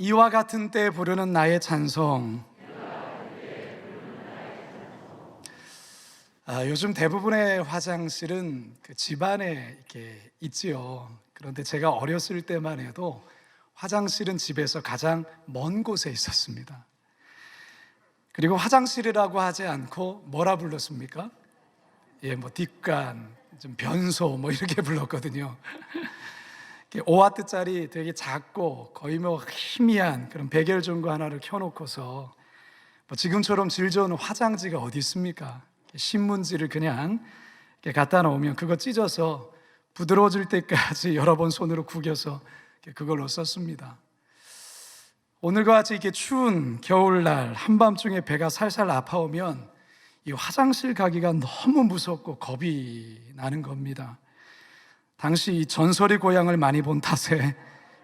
이와 같은 때 부르는 나의 찬송. 요즘 대부분의 화장실은 그 집안에 이렇게 있지요. 그런데 제가 어렸을 때만 해도 화장실은 집에서 가장 먼 곳에 있었습니다. 그리고 화장실이라고 하지 않고 뭐라 불렀습니까? 뭐 뒷간, 좀 변소 뭐 이렇게 불렀거든요. 5와트짜리 되게 작고 거의 뭐 희미한 그런 백열전구 하나를 켜놓고서 뭐 지금처럼 질 좋은 화장지가 어디 있습니까? 신문지를 그냥 이렇게 갖다 놓으면 그거 찢어서 부드러워질 때까지 여러 번 손으로 구겨서 그걸로 썼습니다. 오늘과 같이 이렇게 추운 겨울날 한밤중에 배가 살살 아파오면 이 화장실 가기가 너무 무섭고 겁이 나는 겁니다. 당시 이 전설의 고향을 많이 본 탓에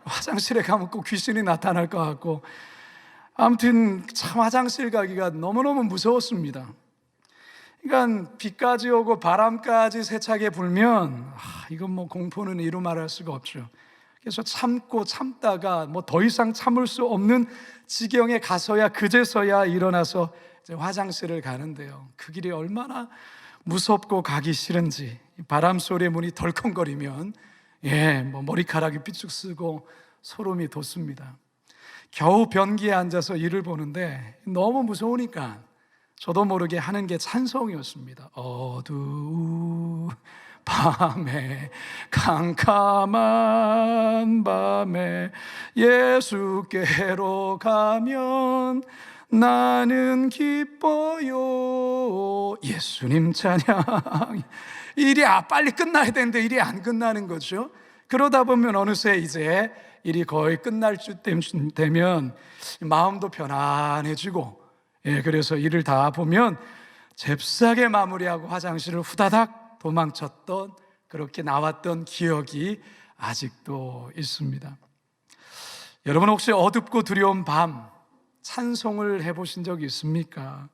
화장실에 가면 꼭 귀신이 나타날 것 같고, 아무튼 참 화장실 가기가 너무너무 무서웠습니다. 그러니까 비까지 오고 바람까지 세차게 불면 이건 뭐 공포는 이루 말할 수가 없죠. 그래서 참고 참다가 뭐 더 이상 참을 수 없는 지경에 가서야 그제서야 일어나서 이제 화장실을 가는데요, 그 길이 얼마나 무섭고 가기 싫은지. 바람 소리에 문이 덜컹거리면 뭐 머리카락이 삐죽 쓰고 소름이 돋습니다. 겨우 변기에 앉아서 일을 보는데 너무 무서우니까 저도 모르게 하는 게 찬송이었습니다. 어두운 밤에 캄캄한 밤에 예수께로 가면 나는 기뻐요. 예수님 찬양. 일이 빨리 끝나야 되는데 일이 안 끝나는 거죠. 그러다 보면 어느새 이제 일이 거의 끝날 쯤 되면 마음도 편안해지고, 그래서 일을 다 보면 잽싸게 마무리하고 화장실을 후다닥 도망쳤던, 그렇게 나왔던 기억이 아직도 있습니다. 여러분 혹시 어둡고 두려운 밤 찬송을 해보신 적이 있습니까?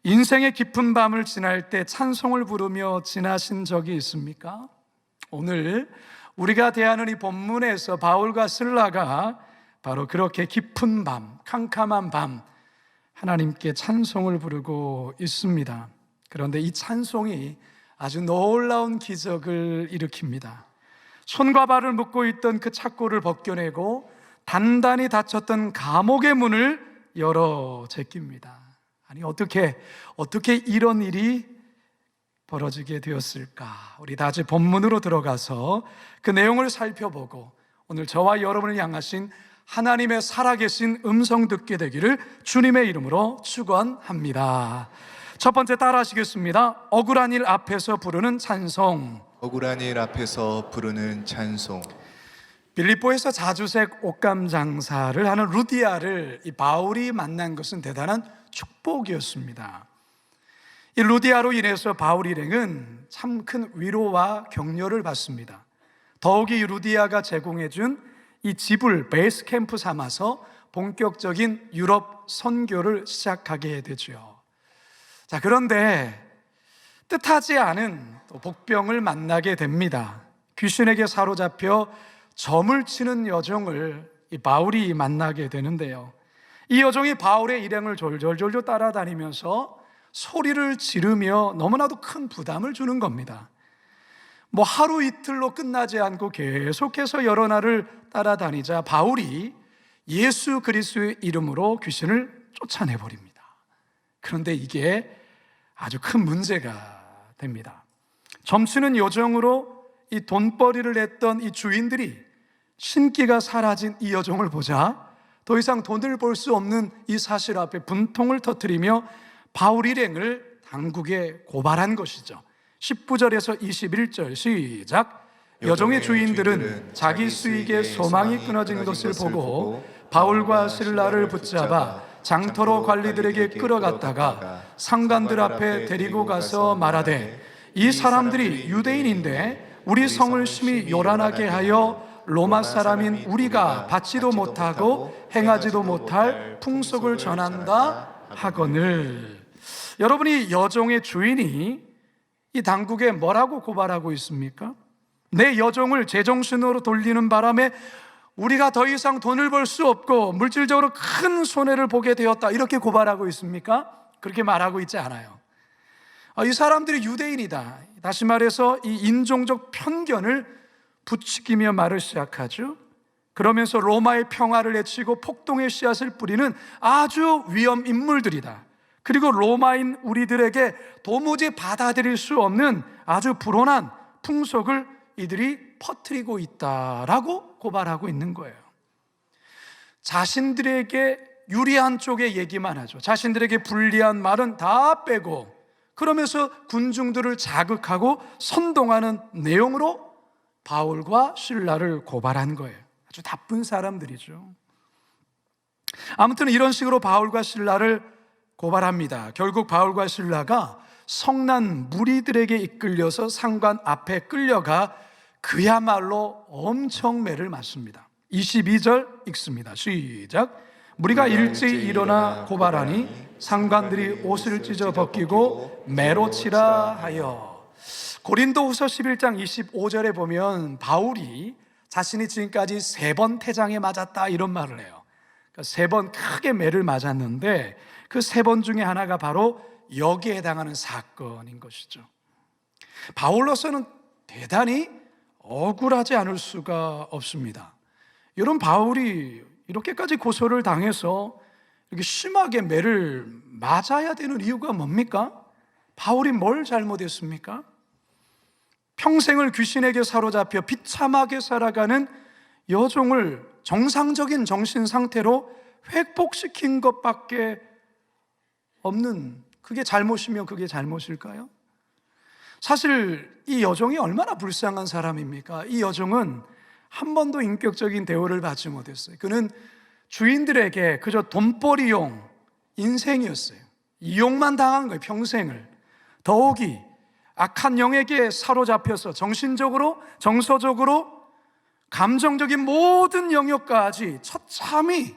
인생의 깊은 밤을 지날 때 찬송을 부르며 지나신 적이 있습니까? 오늘 우리가 대하는 이 본문에서 바울과 실라가 바로 그렇게 깊은 밤, 캄캄한 밤 하나님께 찬송을 부르고 있습니다. 그런데 이 찬송이 아주 놀라운 기적을 일으킵니다. 손과 발을 묶고 있던 그 착고를 벗겨내고 단단히 닫혔던 감옥의 문을 열어 제낍니다. 아니 어떻게 이런 일이 벌어지게 되었을까? 우리 다시 본문으로 들어가서 그 내용을 살펴보고 오늘 저와 여러분을 향하신 하나님의 살아계신 음성 듣게 되기를 주님의 이름으로 축원합니다. 첫 번째 따라하시겠습니다. 억울한 일 앞에서 부르는 찬송. 억울한 일 앞에서 부르는 찬송. 빌립보에서 자주색 옷감 장사를 하는 루디아를 이 바울이 만난 것은 대단한 축복이었습니다. 이 루디아로 인해서 바울 일행은 참 큰 위로와 격려를 받습니다. 더욱이 이 루디아가 제공해준 이 집을 베이스 캠프 삼아서 본격적인 유럽 선교를 시작하게 되죠. 자, 그런데 뜻하지 않은 또 복병을 만나게 됩니다. 귀신에게 사로잡혀 점을 치는 여종을 이 바울이 만나게 되는데요, 이 여종이 바울의 일행을 졸졸졸 따라다니면서 소리를 지르며 너무나도 큰 부담을 주는 겁니다. 뭐 하루 이틀로 끝나지 않고 계속해서 여러 날을 따라다니자 바울이 예수 그리스도의 이름으로 귀신을 쫓아내버립니다. 그런데 이게 아주 큰 문제가 됩니다. 점치는 여종으로 이 돈벌이를 했던 이 주인들이 신기가 사라진 이 여종을 보자 더 이상 돈을 벌 수 없는 이 사실 앞에 분통을 터뜨리며 바울 일행을 당국에 고발한 것이죠. 19절에서 21절 시작. 여종의 주인들은 자기 수익에 소망이 끊어진 것을 보고 바울과 실라를 붙잡아 장터로 관리들에게 끌어갔다가 상관들 앞에 데리고 가서 말하되, 이 사람들이 유대인인데 우리 성을 심히 요란하게 하여 로마 사람인 우리가 받지도 못하고 행하지도 못할 풍속을 전한다 하거늘. 여러분이 여종의 주인이 이 당국에 뭐라고 고발하고 있습니까? 내 여종을 제정신으로 돌리는 바람에 우리가 더 이상 돈을 벌 수 없고 물질적으로 큰 손해를 보게 되었다, 이렇게 고발하고 있습니까? 그렇게 말하고 있지 않아요. 이 사람들이 유대인이다, 다시 말해서 이 인종적 편견을 부추기며 말을 시작하죠. 그러면서 로마의 평화를 해치고 폭동의 씨앗을 뿌리는 아주 위험 인물들이다. 그리고 로마인 우리들에게 도무지 받아들일 수 없는 아주 불온한 풍속을 이들이 퍼뜨리고 있다라고 고발하고 있는 거예요. 자신들에게 유리한 쪽의 얘기만 하죠. 자신들에게 불리한 말은 다 빼고, 그러면서 군중들을 자극하고 선동하는 내용으로 바울과 실라를 고발한 거예요. 아주 나쁜 사람들이죠. 아무튼 이런 식으로 바울과 실라를 고발합니다. 결국 바울과 실라가 성난 무리들에게 이끌려서 상관 앞에 끌려가 그야말로 엄청 매를 맞습니다. 22절 읽습니다. 시작. 무리가 일찍 일어나 고발하니 상관들이 옷을 찢어 벗기고 매로 치라 하여. 고린도후서 11장 25절에 보면 바울이 자신이 지금까지 3번 태장에 맞았다, 이런 말을 해요. 그러니까 3번 크게 매를 맞았는데 그 3번 중에 하나가 바로 여기에 해당하는 사건인 것이죠. 바울로서는 대단히 억울하지 않을 수가 없습니다. 여러분, 바울이 이렇게까지 고소를 당해서 이렇게 심하게 매를 맞아야 되는 이유가 뭡니까? 바울이 뭘 잘못했습니까? 평생을 귀신에게 사로잡혀 비참하게 살아가는 여종을 정상적인 정신 상태로 회복시킨 것밖에 없는, 그게 잘못이면 그게 잘못일까요? 사실 이 여종이 얼마나 불쌍한 사람입니까? 이 여종은 한 번도 인격적인 대우를 받지 못했어요. 그는 주인들에게 그저 돈벌이용 인생이었어요. 이용만 당한 거예요, 평생을. 더욱이 악한 영에게 사로잡혀서 정신적으로, 정서적으로, 감정적인 모든 영역까지 처참히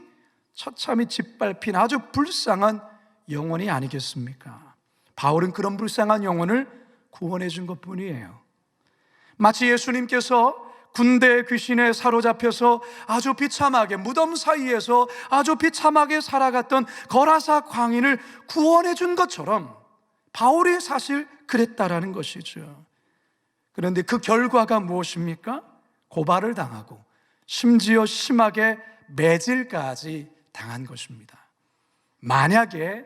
짓밟힌 아주 불쌍한 영혼이 아니겠습니까? 바울은 그런 불쌍한 영혼을 구원해 준 것뿐이에요. 마치 예수님께서 군대의 귀신에 사로잡혀서 아주 비참하게 무덤 사이에서 아주 비참하게 살아갔던 거라사 광인을 구원해 준 것처럼 바울이 사실 그랬다라는 것이죠. 그런데 그 결과가 무엇입니까? 고발을 당하고 심지어 심하게 매질까지 당한 것입니다. 만약에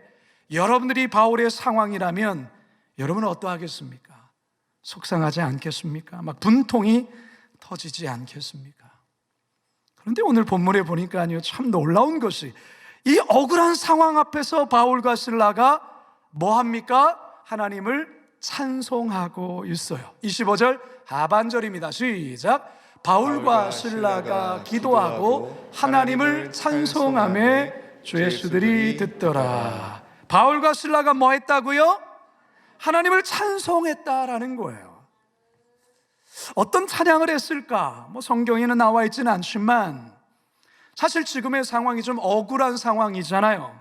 여러분들이 바울의 상황이라면 여러분은 어떠하겠습니까? 속상하지 않겠습니까? 막 분통이 터지지 않겠습니까? 그런데 오늘 본문에 보니까요, 참 놀라운 것이 이 억울한 상황 앞에서 바울과 실라가 뭐합니까? 하나님을 찬송하고 있어요. 25절 하반절입니다. 시작. 바울과 실라가 기도하고 하나님을 찬송하며 주 예수들이 듣더라. 바울과 실라가 뭐 했다고요? 하나님을 찬송했다라는 거예요. 어떤 찬양을 했을까? 성경에는 나와 있지는 않지만 사실 지금의 상황이 좀 억울한 상황이잖아요.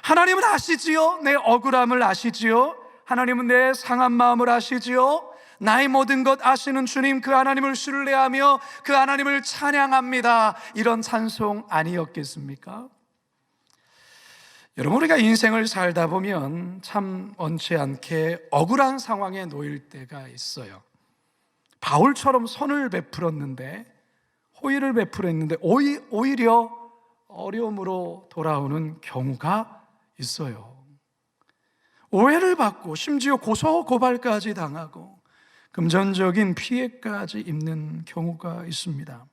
하나님은 아시지요? 내 억울함을 아시지요? 하나님은 내 상한 마음을 아시지요? 나의 모든 것 아시는 주님, 그 하나님을 신뢰하며 그 하나님을 찬양합니다. 이런 찬송 아니었겠습니까? 여러분, 우리가 인생을 살다 보면 참 원치 않게 억울한 상황에 놓일 때가 있어요. 바울처럼 선을 베풀었는데, 호의를 베풀었는데 오히려 어려움으로 돌아오는 경우가 있어요. 오해를 받고 심지어 고소 고발까지 당하고 금전적인 피해까지 입는 경우가 있습니다.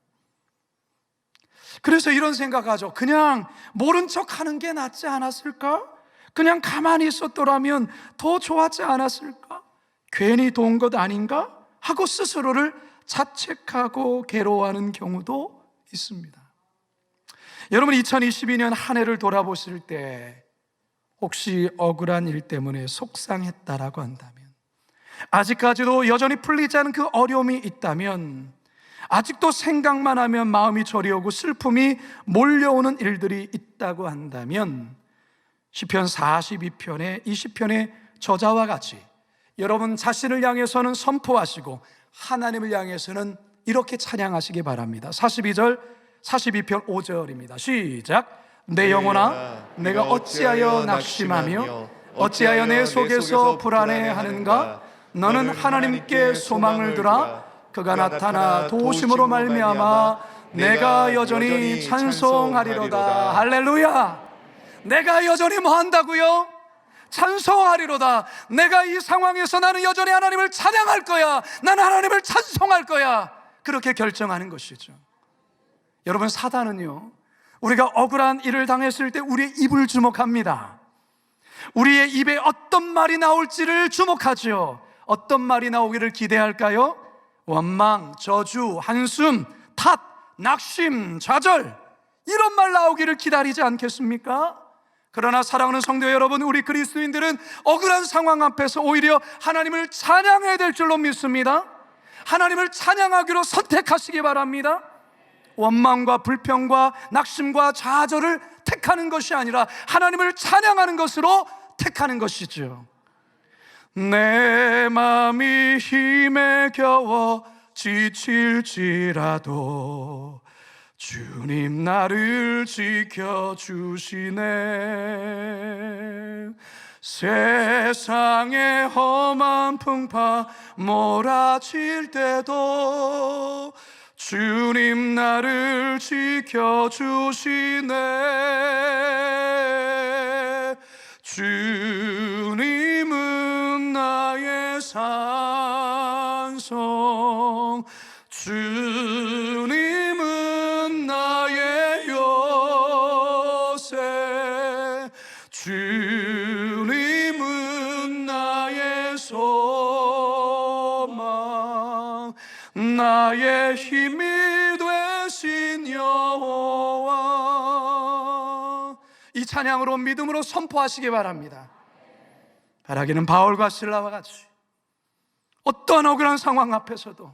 그래서 이런 생각하죠. 그냥 모른 척하는 게 낫지 않았을까? 그냥 가만히 있었더라면 더 좋았지 않았을까? 괜히 도운 것 아닌가? 하고 스스로를 자책하고 괴로워하는 경우도 있습니다. 여러분, 2022년 한 해를 돌아보실 때 혹시 억울한 일 때문에 속상했다라고 한다면, 아직까지도 여전히 풀리지 않은 그 어려움이 있다면, 아직도 생각만 하면 마음이 저리오고 슬픔이 몰려오는 일들이 있다고 한다면, 시편 42편의 20편의 저자와 같이 여러분 자신을 향해서는 선포하시고 하나님을 향해서는 이렇게 찬양하시기 바랍니다. 42절 42편 5절입니다. 시작. 내 영혼아 내가 어찌하여 낙심하며 어찌하여 내 속에서 불안해하는가. 너는 하나님께 소망을 두라. 그가 나타나 도우심으로 말미암아 내가 여전히 찬송하리로다. 할렐루야. 내가 여전히 뭐 한다고요? 찬송하리로다. 내가 이 상황에서 나는 여전히 하나님을 찬양할 거야. 나는 하나님을 찬송할 거야. 그렇게 결정하는 것이죠. 여러분, 사단은요, 우리가 억울한 일을 당했을 때 우리의 입을 주목합니다. 우리의 입에 어떤 말이 나올지를 주목하죠. 어떤 말이 나오기를 기대할까요? 원망, 저주, 한숨, 탓, 낙심, 좌절, 이런 말 나오기를 기다리지 않겠습니까? 그러나 사랑하는 성도 여러분, 우리 그리스도인들은 억울한 상황 앞에서 오히려 하나님을 찬양해야 될 줄로 믿습니다. 하나님을 찬양하기로 선택하시기 바랍니다. 원망과 불평과 낙심과 좌절을 택하는 것이 아니라 하나님을 찬양하는 것으로 택하는 것이죠. 내 마음이 힘에 겨워 지칠지라도 주님 나를 지켜주시네. 세상의 험한 풍파 몰아칠 때도 주님 나를 지켜주시네. 주님은 나의 산성, 주님은 나의 요새, 주님은 나의 소망, 나의 힘이 되신 여호와. 이 찬양으로 믿음으로 선포하시기 바랍니다. 바라기는 바울과 실라와 같이 어떠한 억울한 상황 앞에서도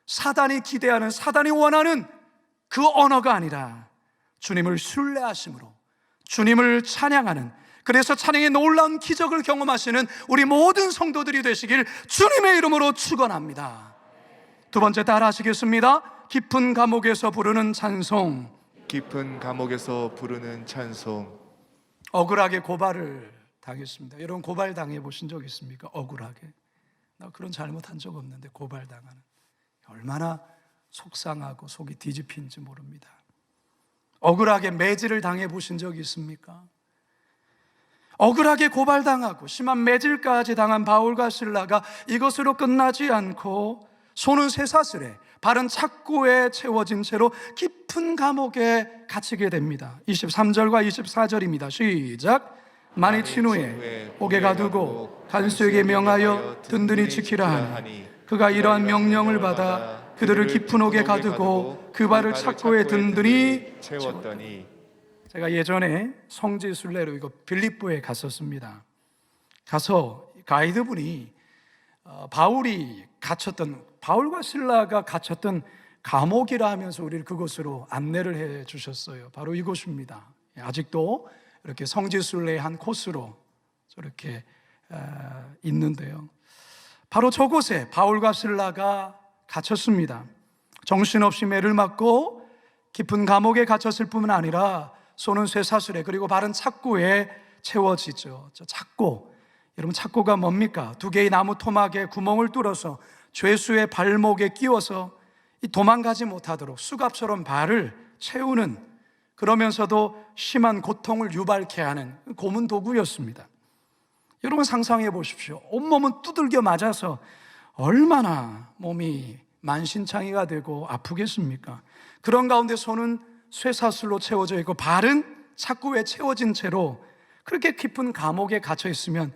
사단이 기대하는, 사단이 원하는 그 언어가 아니라 주님을 신뢰하심으로 주님을 찬양하는, 그래서 찬양의 놀라운 기적을 경험하시는 우리 모든 성도들이 되시길 주님의 이름으로 축원합니다. 두 번째 따라 하시겠습니다. 깊은 감옥에서 부르는 찬송. 깊은 감옥에서 부르는 찬송. 억울하게 고발을 당했습니다. 여러분, 고발 당해 보신 적 있습니까? 억울하게. 나 그런 잘못한 적 없는데 고발당하는, 얼마나 속상하고 속이 뒤집힌지 모릅니다. 억울하게 매질을 당해 보신 적이 있습니까? 억울하게 고발당하고 심한 매질까지 당한 바울과 실라가 이것으로 끝나지 않고 손은 쇠사슬에 발은 착고에 채워진 채로 깊은 감옥에 갇히게 됩니다. 23절과 24절입니다. 시작. 많이 친 후에 옥에 가두고 간수에게 명하여 든든히 지키라 하니 그가 이러한 명령을 받아 그들을 깊은 옥에 가두고 그 발을 착고에 든든히 채웠더니. 제가 예전에 성지순례로 이거 빌립보에 갔었습니다. 가서 가이드분이 바울과 실라가 갇혔던 감옥이라 하면서 우리를 그곳으로 안내를 해 주셨어요. 바로 이곳입니다. 아직도 이렇게 성지순례의 한 코스로 저렇게 있는데요. 바로 저곳에 바울과 실라가 갇혔습니다. 정신없이 매를 맞고 깊은 감옥에 갇혔을 뿐만 아니라 손은 쇠사슬에, 그리고 발은 착고에 채워지죠. 저 착고, 여러분, 착고가 뭡니까? 두 개의 나무 토막에 구멍을 뚫어서 죄수의 발목에 끼워서 도망가지 못하도록 수갑처럼 발을 채우는, 그러면서도 심한 고통을 유발케 하는 고문 도구였습니다. 여러분, 상상해 보십시오. 온몸은 두들겨 맞아서 얼마나 몸이 만신창이가 되고 아프겠습니까? 그런 가운데 손은 쇠사슬로 채워져 있고 발은 착고에 채워진 채로 그렇게 깊은 감옥에 갇혀 있으면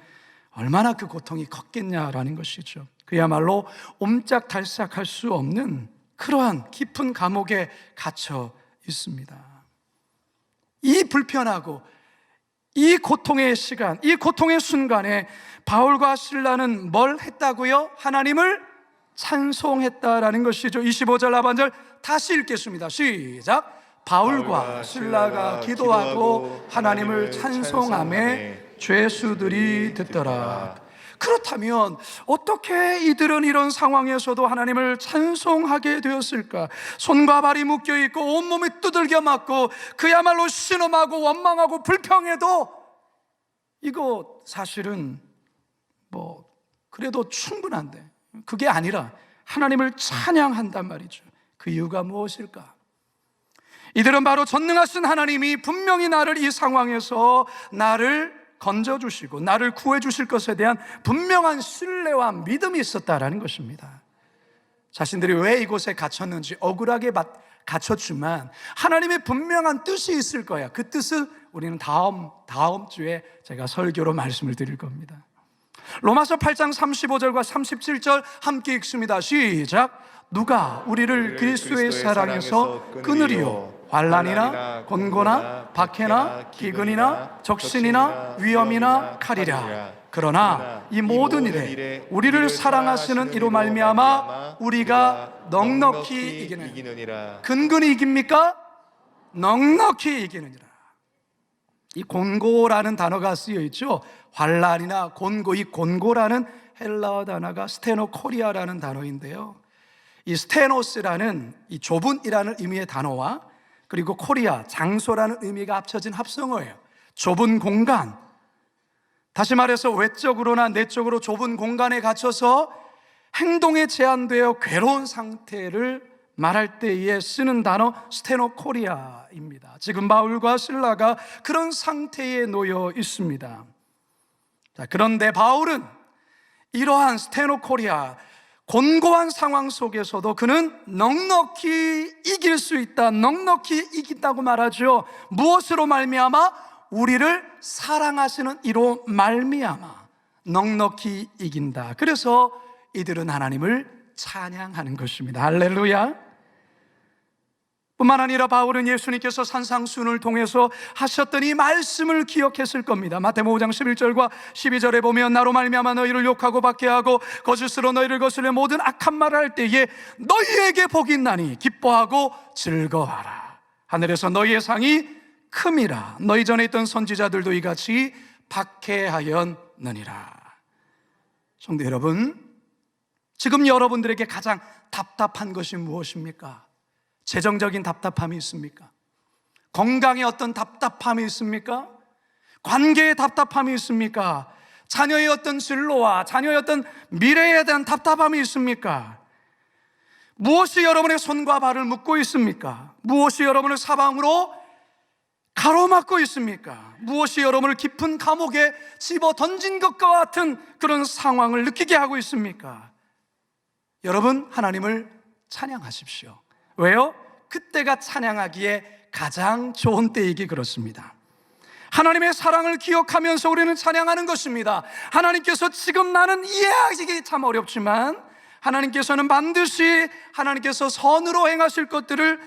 얼마나 그 고통이 컸겠냐라는 것이죠. 그야말로 옴짝달싹할 수 없는 그러한 깊은 감옥에 갇혀 있습니다. 이 불편하고 이 고통의 시간, 이 고통의 순간에 바울과 실라는 뭘 했다고요? 하나님을 찬송했다라는 것이죠. 25절 하반절 다시 읽겠습니다. 시작. 바울과 실라가 기도하고 하나님을 찬송하며 죄수들이 듣더라. 그렇다면 어떻게 이들은 이런 상황에서도 하나님을 찬송하게 되었을까? 손과 발이 묶여있고 온몸이 두들겨 맞고 그야말로 신음하고 원망하고 불평해도 이거 사실은 그래도 충분한데 그게 아니라 하나님을 찬양한단 말이죠. 그 이유가 무엇일까? 이들은 바로 전능하신 하나님이 분명히 나를 이 상황에서 나를 건져주시고 나를 구해주실 것에 대한 분명한 신뢰와 믿음이 있었다라는 것입니다. 자신들이 왜 이곳에 갇혔는지 억울하게 갇혔지만 하나님의 분명한 뜻이 있을 거야. 그 뜻을 우리는 다음 주에 제가 설교로 말씀을 드릴 겁니다. 로마서 8장 35절과 37절 함께 읽습니다. 시작. 누가 우리를 그리스도의 사랑에서 끊으리요? 환난이나 곤고나 박해나 기근이나 적신이나 위험이나 칼이라. 그러나 이 모든 일에 우리를 사랑하시는 이로 말미암아 우리가 넉넉히 이기느니라. 근근히 이깁니까? 넉넉히 이기느니라. 이 곤고라는 단어가 쓰여 있죠. 환난이나 곤고, 이 곤고라는 헬라어 단어가 스테노코리아라는 단어인데요, 이 스테노스라는 이 좁은이라는 의미의 단어와 그리고 코리아, 장소라는 의미가 합쳐진 합성어예요. 좁은 공간, 다시 말해서 외적으로나 내적으로 좁은 공간에 갇혀서 행동에 제한되어 괴로운 상태를 말할 때에 쓰는 단어 스테노코리아입니다. 지금 바울과 실라가 그런 상태에 놓여 있습니다. 자, 그런데 바울은 이러한 스테노코리아, 곤고한 상황 속에서도 그는 넉넉히 이길 수 있다, 넉넉히 이긴다고 말하죠. 무엇으로 말미암아? 우리를 사랑하시는 이로 말미암아 넉넉히 이긴다. 그래서 이들은 하나님을 찬양하는 것입니다. 할렐루야. 뿐만 아니라 바울은 예수님께서 산상순을 통해서 하셨던 이 말씀을 기억했을 겁니다. 마태복음 5장 11절과 12절에 보면 나로 말미암아 너희를 욕하고 박해하고 거짓으로 너희를 거스려 모든 악한 말을 할 때에 너희에게 복이 있나니 기뻐하고 즐거워하라. 하늘에서 너희의 상이 큼이라. 너희 전에 있던 선지자들도 이같이 박해하였느니라. 성도 여러분, 지금 여러분들에게 가장 답답한 것이 무엇입니까? 재정적인 답답함이 있습니까? 건강에 어떤 답답함이 있습니까? 관계에 답답함이 있습니까? 자녀의 어떤 진로와 자녀의 어떤 미래에 대한 답답함이 있습니까? 무엇이 여러분의 손과 발을 묶고 있습니까? 무엇이 여러분을 사방으로 가로막고 있습니까? 무엇이 여러분을 깊은 감옥에 집어 던진 것과 같은 그런 상황을 느끼게 하고 있습니까? 여러분, 하나님을 찬양하십시오. 왜요? 그때가 찬양하기에 가장 좋은 때이기 그렇습니다. 하나님의 사랑을 기억하면서 우리는 찬양하는 것입니다. 하나님께서 지금 나는 이해하기 참 어렵지만 하나님께서는 반드시 하나님께서 선으로 행하실 것들을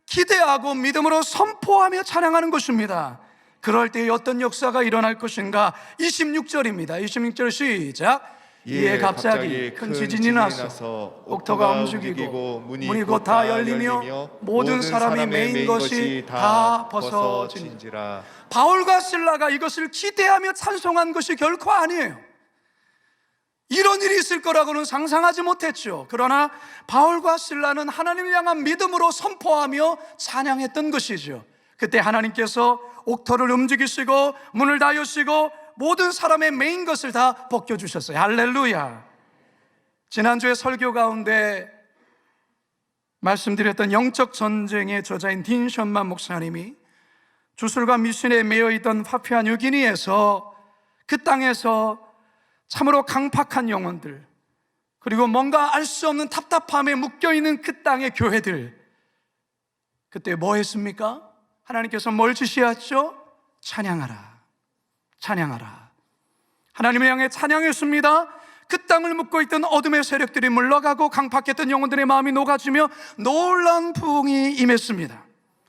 기대하고 믿음으로 선포하며 찬양하는 것입니다. 그럴 때 어떤 역사가 일어날 것인가? 26절입니다 26절 시작. 이에 갑자기 큰 지진이 나서 옥토가 움직이고 문이 곧 다 열리며 모든 사람이 메인 것이 다 벗어진지라. 바울과 실라가 이것을 기대하며 찬송한 것이 결코 아니에요. 이런 일이 있을 거라고는 상상하지 못했죠. 그러나 바울과 실라는 하나님을 향한 믿음으로 선포하며 찬양했던 것이죠. 그때 하나님께서 옥토를 움직이시고 문을 다 여시고 모든 사람의 메인 것을 다 벗겨주셨어요. 할렐루야. 지난주에 설교 가운데 말씀드렸던 영적 전쟁의 저자인 딘 션만 목사님이 주술과 미신에 매여있던 파푸아 뉴기니에서 그 땅에서 참으로 강팍한 영혼들, 그리고 뭔가 알 수 없는 답답함에 묶여있는 그 땅의 교회들, 그때 뭐 했습니까? 하나님께서 뭘 지시하셨죠? 찬양하라, 찬양하라. 하나님을 향해 찬양했습니다. 그 땅을 묶고 있던 어둠의 세력들이 물러가고 강팍했던 영혼들의 마음이 녹아지며 놀라운 부흥이 임했습니다.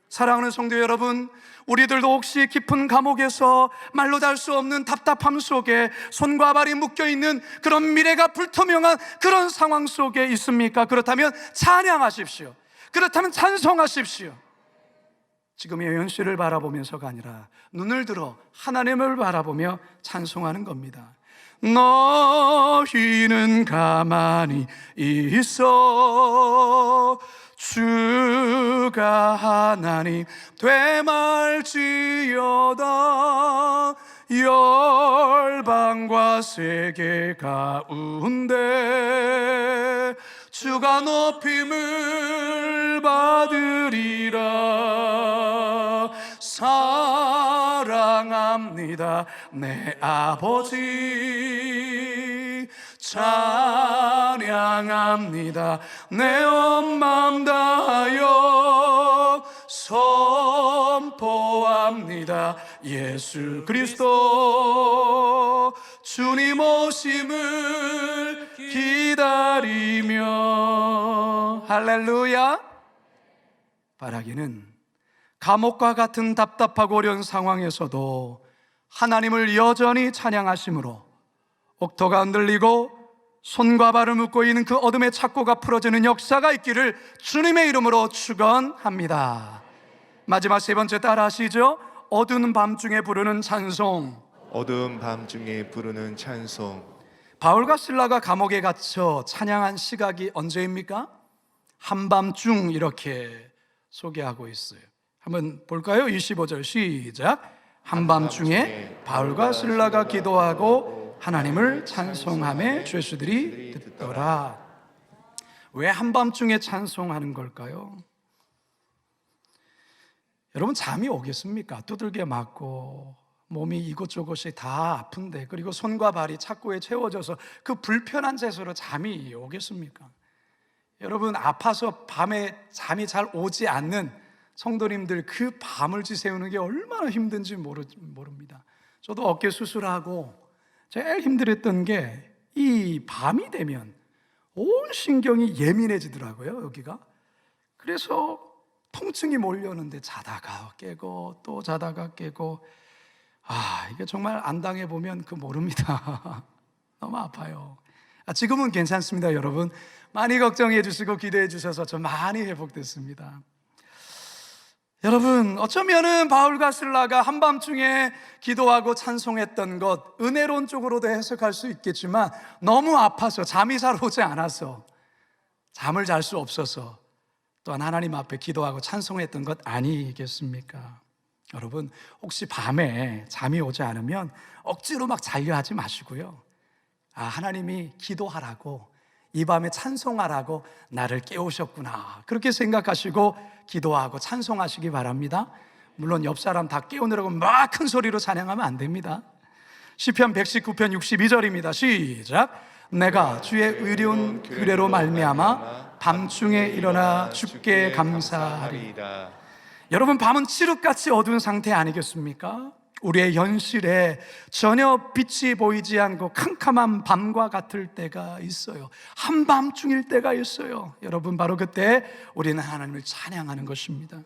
사랑하는 성도 여러분, 우리들도 혹시 깊은 감옥에서 말로 달 수 없는 답답함 속에 손과 발이 묶여있는 그런 미래가 불투명한 그런 상황 속에 있습니까? 그렇다면 찬양하십시오. 그렇다면 찬송하십시오. 지금의 현실을 바라보면서가 아니라 눈을 들어 하나님을 바라보며 찬송하는 겁니다. 너희는 가만히 있어 주가 하나님 되말지어다. 열방과 세계 가운데 주가 높임을 받으리라. 사랑합니다 내 아버지, 찬양합니다 내 온 맘 다하여 선포합니다 예수 그리스도 주님 오심을 기다리며. 할렐루야. 바라기는 감옥과 같은 답답하고 어려운 상황에서도 하나님을 여전히 찬양하심으로 옥토가 흔들리고 손과 발을 묶고 있는 그 어둠의 착고가 풀어지는 역사가 있기를 주님의 이름으로 축원합니다. 마지막 세 번째 따라 하시죠. 어두운 밤중에 부르는 찬송. 어두운 밤중에 부르는 찬송. 바울과 실라가 감옥에 갇혀 찬양한 시각이 언제입니까? 한밤중 이렇게 소개하고 있어요. 한번 볼까요? 25절 시작. 한밤중에 바울과 실라가 기도하고 하나님을 찬송하며 죄수들이 듣더라. 왜 한밤중에 찬송하는 걸까요? 여러분, 잠이 오겠습니까? 두들겨 맞고 몸이 이곳저곳이 다 아픈데, 그리고 손과 발이 착고에 채워져서 그 불편한 자세로 잠이 오겠습니까? 여러분, 아파서 밤에 잠이 잘 오지 않는 성도님들, 그 밤을 지새우는 게 얼마나 힘든지 모릅니다. 저도 어깨 수술하고 제일 힘들었던 게 이 밤이 되면 온 신경이 예민해지더라고요, 여기가. 그래서 통증이 몰려오는데 자다가 깨고 또 자다가 깨고, 이게 정말 안 당해보면 모릅니다. 너무 아파요. 지금은 괜찮습니다, 여러분. 많이 걱정해 주시고 기대해 주셔서 저 많이 회복됐습니다. 여러분, 어쩌면은 바울과 실라가 한밤중에 기도하고 찬송했던 것, 은혜로운 쪽으로도 해석할 수 있겠지만, 너무 아파서 잠이 잘 오지 않아서, 잠을 잘 수 없어서 또한 하나님 앞에 기도하고 찬송했던 것 아니겠습니까? 여러분, 혹시 밤에 잠이 오지 않으면 억지로 막 자려 하지 마시고요, 하나님이 기도하라고, 이 밤에 찬송하라고 나를 깨우셨구나, 그렇게 생각하시고 기도하고 찬송하시기 바랍니다. 물론 옆 사람 다 깨우느라고 막 큰 소리로 찬양하면 안 됩니다. 시편 119편 62절입니다 시작. 내가 주의 의로운 규례로 말미암아 밤중에 일어나 주께 감사하리이다. 여러분, 밤은 칠흑같이 어두운 상태 아니겠습니까? 우리의 현실에 전혀 빛이 보이지 않고 캄캄한 밤과 같을 때가 있어요. 한밤중일 때가 있어요. 여러분, 바로 그때 우리는 하나님을 찬양하는 것입니다.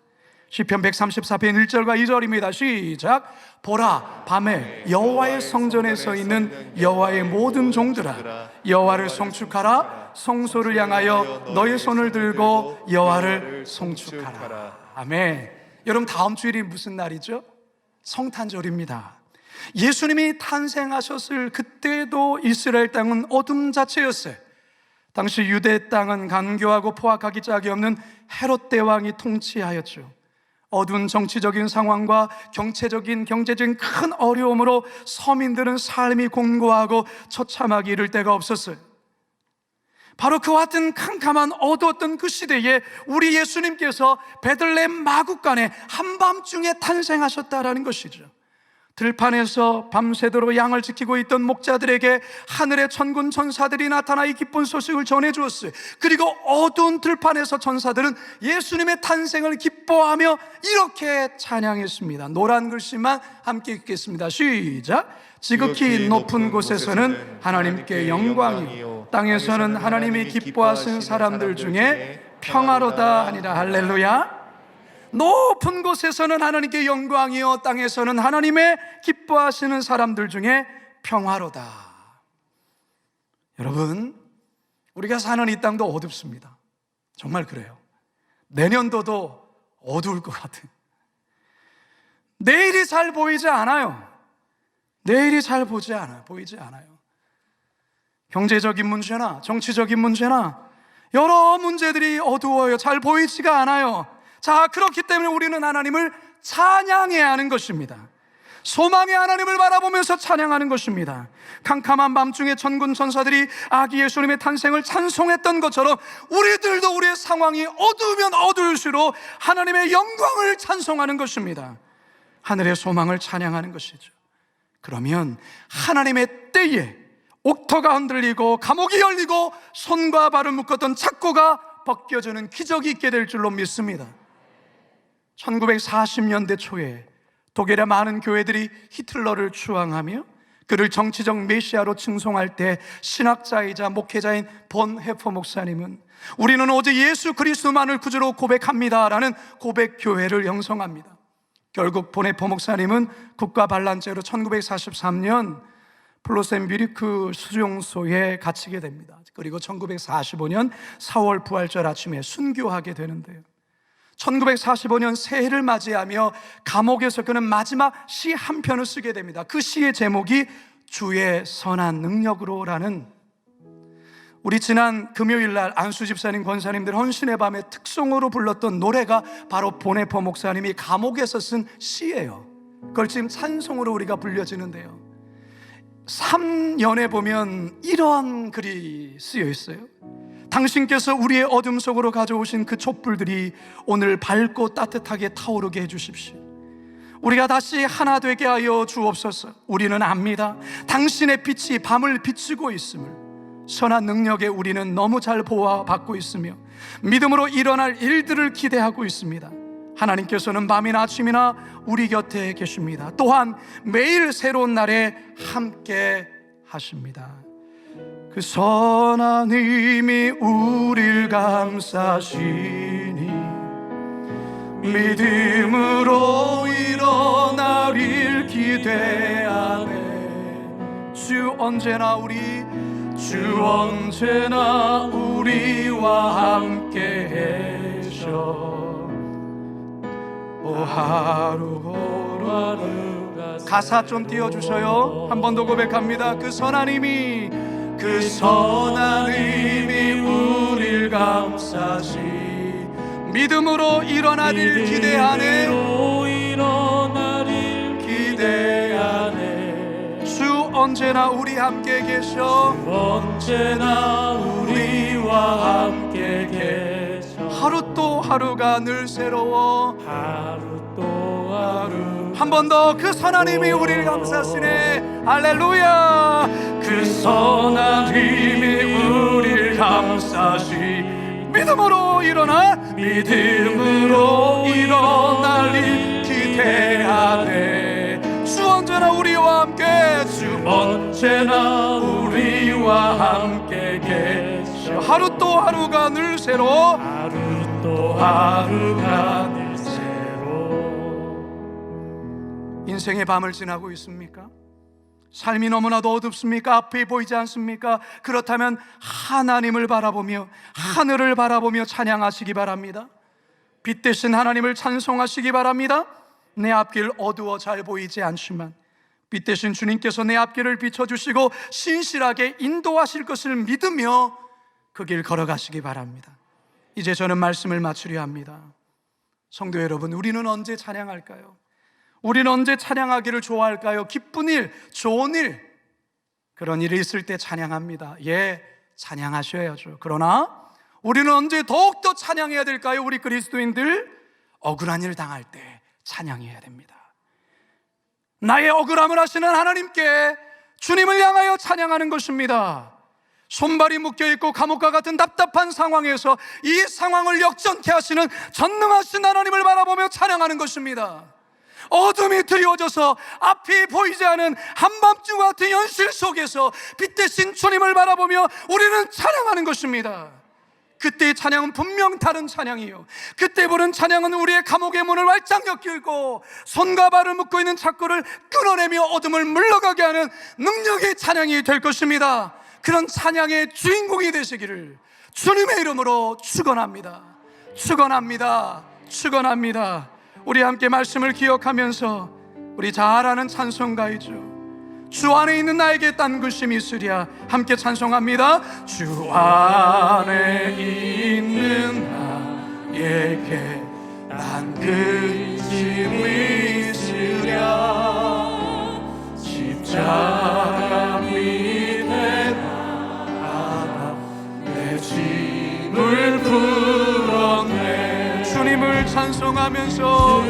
시편 134편 1절과 2절입니다 시작. 보라, 밤에 여호와의 성전에 서 있는 여호와의 모든 종들아, 여호와를 송축하라. 성소를 향하여 너의 손을 들고 여호와를 송축하라. 아멘. 여러분, 다음 주일이 무슨 날이죠? 성탄절입니다. 예수님이 탄생하셨을 그때도 이스라엘 땅은 어둠 자체였어요. 당시 유대 땅은 간교하고 포악하기 짝이 없는 헤롯 대왕이 통치하였죠. 어두운 정치적인 상황과 경제적인 큰 어려움으로 서민들은 삶이 공고하고 처참하기 이를 데가 없었어요. 바로 그와 같은 캄캄한 어두웠던 그 시대에 우리 예수님께서 베들레헴 마구간에 한밤중에 탄생하셨다라는 것이죠. 들판에서 밤새도록 양을 지키고 있던 목자들에게 하늘의 천군 천사들이 나타나 이 기쁜 소식을 전해주었어요. 그리고 어두운 들판에서 천사들은 예수님의 탄생을 기뻐하며 이렇게 찬양했습니다. 노란 글씨만 함께 읽겠습니다 시작. 지극히 높은 곳에서는 하나님께 영광이요, 땅에서는 하나님이 기뻐하시는 사람들 중에 평화로다 하니라. 할렐루야. 높은 곳에서는 하나님께 영광이요, 땅에서는 하나님의 기뻐하시는 사람들 중에 평화로다. 여러분, 우리가 사는 이 땅도 어둡습니다. 정말 그래요. 내년도도 어두울 것 같아요. 내일이 잘 보이지 않아요. 내일이 잘 보이지 않아요. 경제적인 문제나 정치적인 문제나 여러 문제들이 어두워요. 잘 보이지가 않아요. 자, 그렇기 때문에 우리는 하나님을 찬양해야 하는 것입니다. 소망의 하나님을 바라보면서 찬양하는 것입니다. 캄캄한 밤중에 천군 천사들이 아기 예수님의 탄생을 찬송했던 것처럼 우리들도 우리의 상황이 어두우면 어두울수록 하나님의 영광을 찬송하는 것입니다. 하늘의 소망을 찬양하는 것이죠. 그러면 하나님의 때에 옥토가 흔들리고 감옥이 열리고 손과 발을 묶었던 착고가 벗겨지는 기적이 있게 될 줄로 믿습니다. 1940년대 초에 독일의 많은 교회들이 히틀러를 추앙하며 그를 정치적 메시아로 칭송할 때 신학자이자 목회자인 본 헤퍼 목사님은 우리는 오직 예수 그리스도만을 구주로 고백합니다라는 고백 교회를 형성합니다. 결국 본 헤퍼 목사님은 국가 반란죄로 1943년 플로센뷰리크 수용소에 갇히게 됩니다. 그리고 1945년 4월 부활절 아침에 순교하게 되는데요, 1945년 새해를 맞이하며 감옥에서 그는 마지막 시 한 편을 쓰게 됩니다. 그 시의 제목이 주의 선한 능력으로라는, 우리 지난 금요일날 안수 집사님, 권사님들 헌신의 밤에 특송으로 불렀던 노래가 바로 보네퍼 목사님이 감옥에서 쓴 시예요. 그걸 지금 찬송으로 우리가 불려지는데요, 3년에 보면 이러한 글이 쓰여 있어요. 당신께서 우리의 어둠 속으로 가져오신 그 촛불들이 오늘 밝고 따뜻하게 타오르게 해주십시오. 우리가 다시 하나 되게 하여 주옵소서. 우리는 압니다. 당신의 빛이 밤을 비추고 있음을, 선한 능력에 우리는 너무 잘 보호받고 있으며 믿음으로 일어날 일들을 기대하고 있습니다. 하나님께서는 밤이나 아침이나 우리 곁에 계십니다. 또한 매일 새로운 날에 함께 하십니다. 그 선한 힘이 우릴 감싸시니 믿음으로 일어나릴 기대하네. 주 언제나 우리와 함께 계셔. 하루 가사 좀 띄워주셔요. 한 번 더 고백합니다. 그 선한 힘이 우릴 감싸시 믿음으로 일어나릴 기대하네. 주 언제나 우리 함께 계셔. 언제나 우리와 함께 계셔. 하루 또 하루가 늘 새로워. 하루 또 하루. 한 번 더 그 선한 힘이 우리를 감싸시네. 할렐루야. 그 선한 힘이 우리를 감싸시 믿음으로 일어날 일 기대하네. 주 언제나 우리와 함께, 주 언제나 우리와 함께 계셔. 하루 또 하루가 늘 새로, 하루 또 하루가 늘 새로. 인생의 밤을 지나고 있습니까? 삶이 너무나도 어둡습니까? 앞이 보이지 않습니까? 그렇다면 하나님을 바라보며 하늘을 바라보며 찬양하시기 바랍니다. 빛 대신 하나님을 찬송하시기 바랍니다. 내 앞길 어두워 잘 보이지 않지만 빛 대신 주님께서 내 앞길을 비춰주시고 신실하게 인도하실 것을 믿으며 그 길 걸어가시기 바랍니다. 이제 저는 말씀을 마치려 합니다. 성도 여러분, 우리는 언제 찬양할까요? 우리는 언제 찬양하기를 좋아할까요? 기쁜 일, 좋은 일, 그런 일이 있을 때 찬양합니다. 예, 찬양하셔야죠. 그러나 우리는 언제 더욱더 찬양해야 될까요? 우리 그리스도인들, 억울한 일 당할 때 찬양해야 됩니다. 나의 억울함을 하시는 하나님께, 주님을 향하여 찬양하는 것입니다. 손발이 묶여있고 감옥과 같은 답답한 상황에서 이 상황을 역전케 하시는 전능하신 하나님을 바라보며 찬양하는 것입니다. 어둠이 드리워져서 앞이 보이지 않은 한밤중 같은 현실 속에서 빛 대신 주님을 바라보며 우리는 찬양하는 것입니다. 그때의 찬양은 분명 다른 찬양이에요. 그때 부른 찬양은 우리의 감옥의 문을 활짝 열고 손과 발을 묶고 있는 착고를 끊어내며 어둠을 물러가게 하는 능력의 찬양이 될 것입니다. 그런 찬양의 주인공이 되시기를 주님의 이름으로 축원합니다. 축원합니다. 축원합니다. 우리 함께 말씀을 기억하면서 우리 잘 아는 찬송가이죠. 주 안에 있는 나에게 딴 근심이 있으랴. 함께 찬송합니다. 주 안에 있는 나에게 딴 근심이 있으랴. 십자가 밑에 나가 내 짐을 풀었네. 주님을 찬송하면서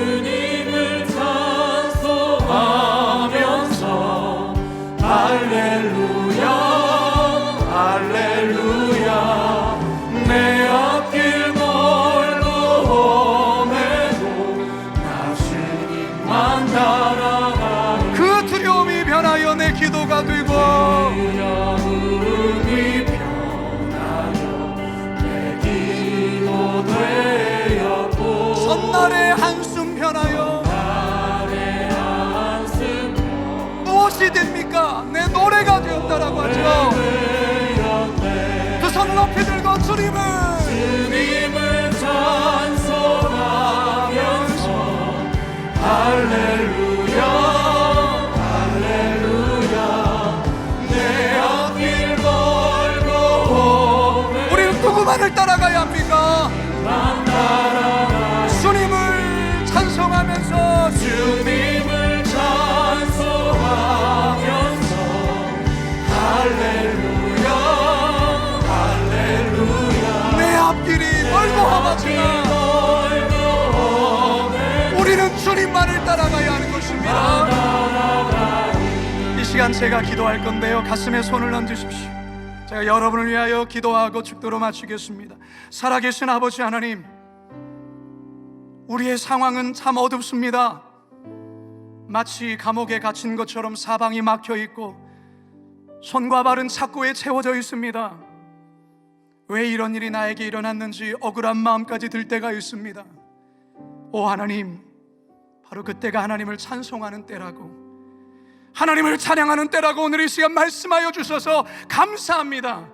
할렐루야 할렐루야. 내 앞길 멀고 험해도 나 주님만 따라가리. 그 두려움이 변하여 내 기도가 되고 두려움이 변하여 내 기도 되었고 첫날의 한숨 변하여 무엇이 됩니까? 내 노래가 되었다라고 하죠. 두 손을 높이 들고 주님을 찬송하면서 할렐루야 할렐루야. 내 앞길 멀고 우리는 누구만을 따라가야 합니까? 주님을 찬송하면서 주님을 찬송하면서 할렐루야 할렐루야. 내 앞길이 멀고 험하지만 우리는 주님만을 따라가야 하는 것입니다. 이 시간 제가 기도할 건데요, 가슴에 손을 얹으십시오. 제가 여러분을 위하여 기도하고 축도로 마치겠습니다. 살아계신 아버지 하나님, 우리의 상황은 참 어둡습니다. 마치 감옥에 갇힌 것처럼 사방이 막혀 있고 손과 발은 착고에 채워져 있습니다. 왜 이런 일이 나에게 일어났는지 억울한 마음까지 들 때가 있습니다. 오 하나님, 바로 그때가 하나님을 찬송하는 때라고, 하나님을 찬양하는 때라고 오늘 이 시간 말씀하여 주셔서 감사합니다.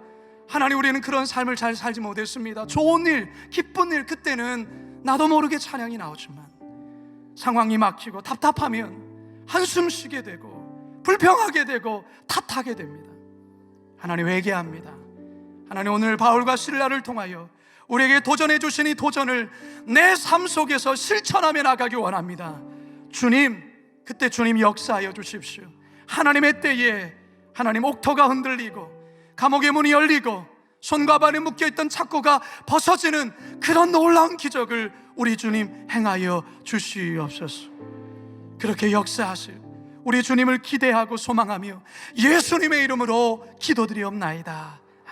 하나님, 우리는 그런 삶을 잘 살지 못했습니다. 좋은 일, 기쁜 일, 그때는 나도 모르게 찬양이 나오지만 상황이 막히고 답답하면 한숨 쉬게 되고 불평하게 되고 탓하게 됩니다. 하나님, 회개합니다. 하나님, 오늘 바울과 실라를 통하여 우리에게 도전해 주신 이 도전을 내 삶 속에서 실천하며 나가기 원합니다. 주님, 그때 주님 역사하여 주십시오. 하나님의 때에 하나님 옥토가 흔들리고 감옥의 문이 열리고 손과 발에 묶여있던 착고가 벗어지는 그런 놀라운 기적을 우리 주님 행하여 주시옵소서. 그렇게 역사하실 우리 주님을 기대하고 소망하며 예수님의 이름으로 기도드리옵나이다.